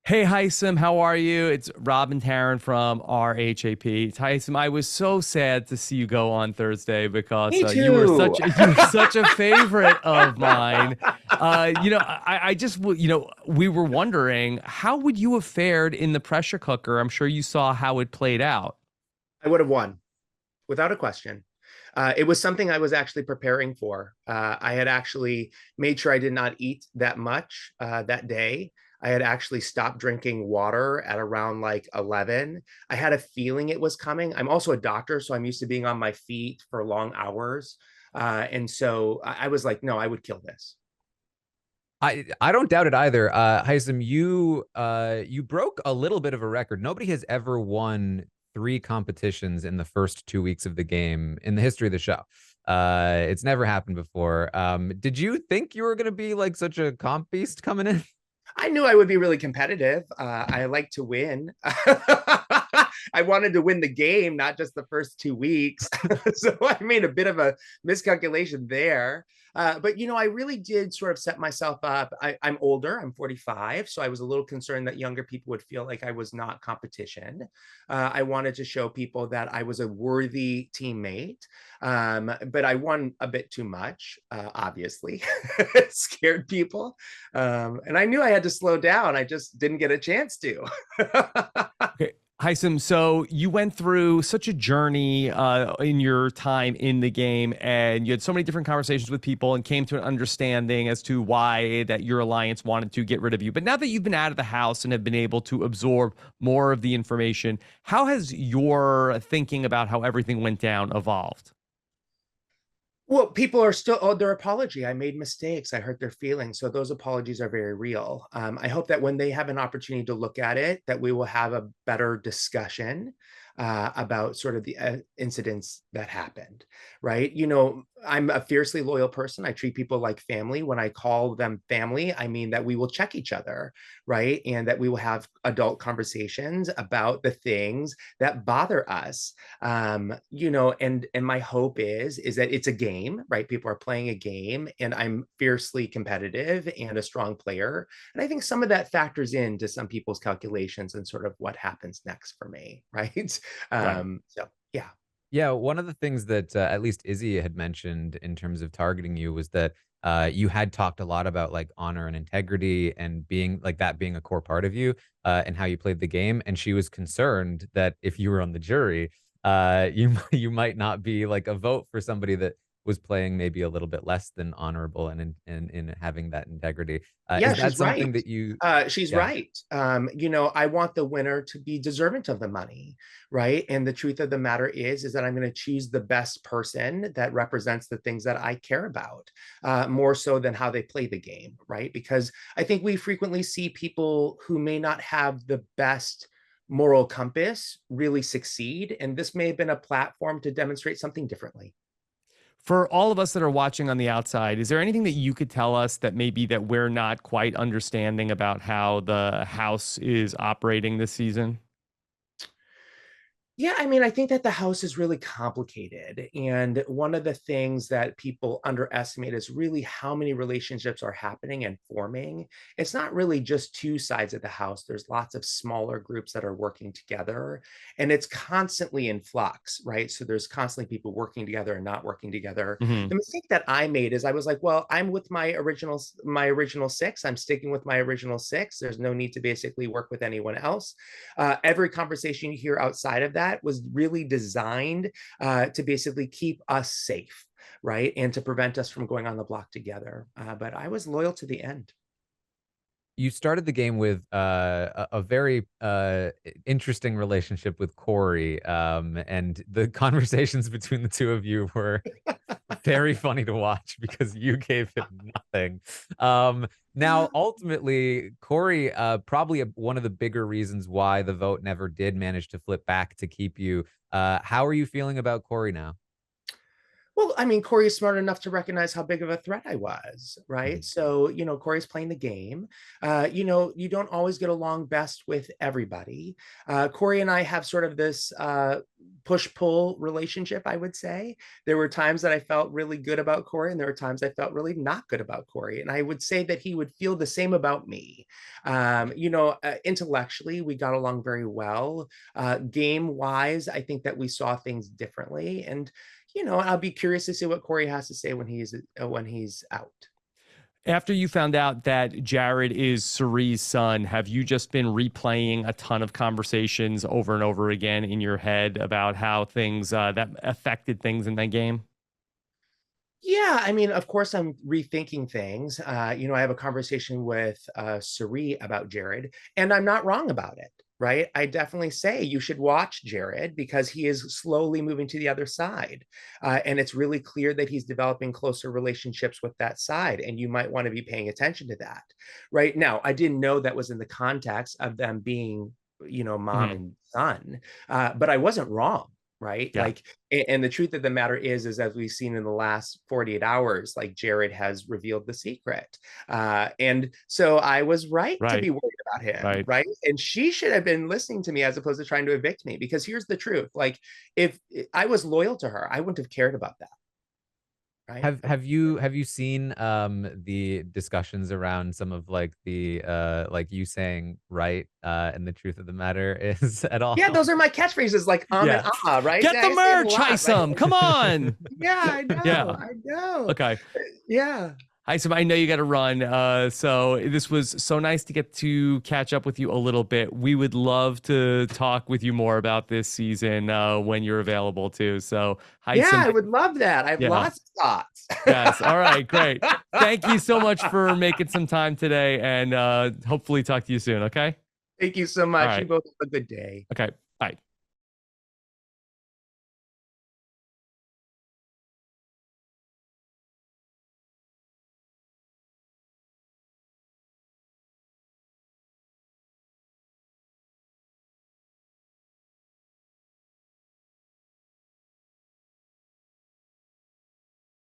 Hey, Hisam, how are you? It's Rob and Taran from RHAP. Hisam, I was so sad to see you go on Thursday because Me you were too. such a favorite of mine. I just we were wondering how would you have fared in the pressure cooker? I'm sure you saw how it played out. I would have won without a question. It was something I was actually preparing for. I had actually made sure I did not eat that much that day. I had actually stopped drinking water at around like 11. I had a feeling it was coming. I'm also a doctor, so I'm used to being on my feet for long hours. And so I was like, no, I would kill this. I don't doubt it either. Hisam, you broke a little bit of a record. Nobody has ever won three competitions in the first 2 weeks of the game in the history of the show. It's never happened before. Did you think you were going to be like such a comp beast coming in? I knew I would be really competitive. I like to win. I wanted to win the game, not just the first 2 weeks. So I made a bit of a miscalculation there. But I really did sort of set myself up. I'm older, I'm 45. So I was a little concerned that younger people would feel like I was not competition. I wanted to show people that I was a worthy teammate. But I won a bit too much, obviously. It scared people. And I knew I had to slow down. I just didn't get a chance to. Okay. Hisam, so you went through such a journey in your time in the game, and you had so many different conversations with people and came to an understanding as to why that your alliance wanted to get rid of you. But now that you've been out of the house and have been able to absorb more of the information, how has your thinking about how everything went down evolved? Well, people are still owed their apology. I made mistakes. I hurt their feelings. So those apologies are very real. I hope that when they have an opportunity to look at it, that we will have a better discussion about sort of the incidents that happened, right? I'm a fiercely loyal person. I treat people like family. When I call them family, I mean that we will check each other, right? And that we will have adult conversations about the things that bother us. And my hope is that it's a game, right? People are playing a game, and I'm fiercely competitive and a strong player. And I think some of that factors into some people's calculations and sort of what happens next for me, right? Right. So yeah. Yeah, one of the things that at least Izzy had mentioned in terms of targeting you was that you had talked a lot about like honor and integrity and being like that being a core part of you and how you played the game. And she was concerned that if you were on the jury, you might not be like a vote for somebody that was playing maybe a little bit less than honorable and in having that integrity. Yeah, Is that she's right. something that you? She's Yeah. right. I want the winner to be deserving of the money, right? And the truth of the matter is that I'm going to choose the best person that represents the things that I care about, more so than how they play the game, right? Because I think we frequently see people who may not have the best moral compass really succeed, and this may have been a platform to demonstrate something differently. For all of us that are watching on the outside, is there anything that you could tell us that maybe that we're not quite understanding about how the house is operating this season? Yeah, I mean, I think that the house is really complicated. And one of the things that people underestimate is really how many relationships are happening and forming. It's not really just two sides of the house, there's lots of smaller groups that are working together, and it's constantly in flux, right? So there's constantly people working together and not working together. The Hmm. mistake that I made is I was like, well, I'm with my original six. I'm sticking with my original six. There's no need to basically work with anyone else. Every conversation you hear outside of that was really designed to basically keep us safe, right? And to prevent us from going on the block together. But I was loyal to the end. You started the game with a very interesting relationship with Corey, and the conversations between the two of you were very funny to watch because you gave him nothing. Now, ultimately, Corey, probably one of the bigger reasons why the vote never did manage to flip back to keep you. How are you feeling about Corey now? Well, I mean, Corey is smart enough to recognize how big of a threat I was, right? Mhm. So, Corey's playing the game. You don't always get along best with everybody. Corey and I have sort of this push-pull relationship, I would say. There were times that I felt really good about Corey, and there were times I felt really not good about Corey. And I would say that he would feel the same about me. Intellectually, we got along very well. Game-wise, I think that we saw things differently. And I'll be curious to see what Corey has to say when he's out. After you found out that Jared is Cerie's son, have you just been replaying a ton of conversations over and over again in your head about how things that affected things in that game? Yeah, I mean, of course, I'm rethinking things. I have a conversation with Cerie about Jared, and I'm not wrong about it, right? I definitely say you should watch Jared because he is slowly moving to the other side. And it's really clear that he's developing closer relationships with that side, and you might want to be paying attention to that. Right now, I didn't know that was in the context of them being, mom Mhm. and son, but I wasn't wrong. Right. Yeah. Like, and the truth of the matter is as we've seen in the last 48 hours, like Jared has revealed the secret. And so I was right to Right. be worried about him. Right. Right. And she should have been listening to me as opposed to trying to evict me, because here's the truth. Like, if I was loyal to her, I wouldn't have cared about that. Right. Have you seen the discussions around some of like the like you saying right and the truth of the matter is at Yeah, all? those are my catchphrases, like and Yeah. right? Get the I say them a merch, lot, right? Hisam. Come on. Yeah, I know. Yeah. I know. Okay. Yeah. Hisam, I know you got to run. So this was so nice to get to catch up with you a little bit. We would love to talk with you more about this season when you're available too. So Yeah, Hisam, I would love that. I have yeah. lots of thoughts. Yes. All right. Great. Thank you so much for making some time today, and hopefully talk to you soon. Okay. Thank you so All much. You right. both have a good day. Okay. Bye.